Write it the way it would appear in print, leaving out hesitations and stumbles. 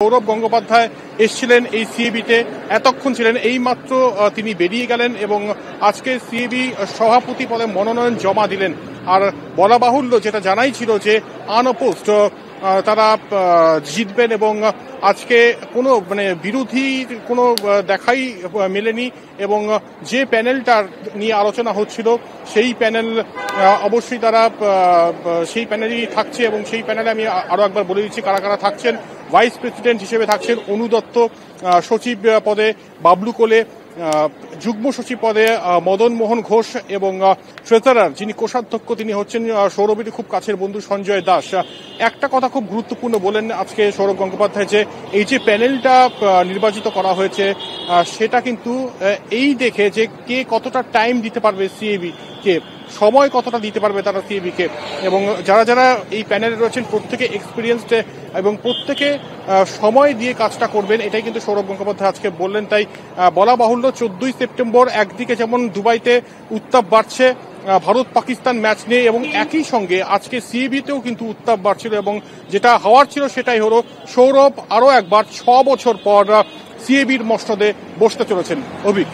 সৌরভ গঙ্গোপাধ্যায় এসছিলেন এই সিএবিতে, এতক্ষণ ছিলেন, এইমাত্র তিনি বেরিয়ে গেলেন এবং আজকে সিএবি সভাপতি পদে মনোনয়ন জমা দিলেন। আর বলা বাহুল্য, যেটা জানাই ছিল যে আনঅপোজড তারা জিতবেন এবং আজকে কোনো বিরোধী কোনো দেখাই মেলেনি এবং যে প্যানেলটার নিয়ে আলোচনা হচ্ছিল সেই প্যানেল অবশ্যই তারা সেই প্যানেলই থাকছে এবং সেই প্যানেলে আমি আরো একবার বলে দিচ্ছি কারা কারা থাকছেন। ভাইস প্রেসিডেন্ট হিসেবে থাকছেন অনু দত্ত, সচিব পদে বাবলু কোলে, যুগ্ম সচিব পদে মদন মোহন ঘোষ এবং ট্রেজারার যিনি কোষাধ্যক্ষ তিনি হচ্ছেন সৌরভের খুব কাছের বন্ধু সঞ্জয় দাস। একটা কথা খুব গুরুত্বপূর্ণ বলেন আজকে সৌরভ গঙ্গোপাধ্যায়, যে এই যে প্যানেলটা নির্বাচিত করা হয়েছে সেটা কিন্তু এই দেখে যে কে কতটা টাইম দিতে পারবে সিএবি কে, সময় কতটা দিতে পারবে তারা সিএবি কে, এবং যারা যারা এই প্যানেলে রয়েছেন প্রত্যেকে এক্সপিরিয়েন্সড এবং প্রত্যেকে সময় দিয়ে কাজটা করবেন, এটাই কিন্তু সৌরভ গঙ্গোপাধ্যায় আজকে বললেন। তাই বলা বাহুল্য 14ই সেপ্টেম্বর একদিকে যেমন দুবাইতে উত্তাপ বাড়ছে ভারত পাকিস্তান ম্যাচ নিয়ে, এবং একই সঙ্গে আজকে সিএবিতেও কিন্তু উত্তাপ বাড়ছিল এবং যেটা হওয়ার ছিল সেটাই হলো, সৌরভ আরো একবার 6 বছর পর সিএবির মসনদে বসতে চলেছেন। অভিক।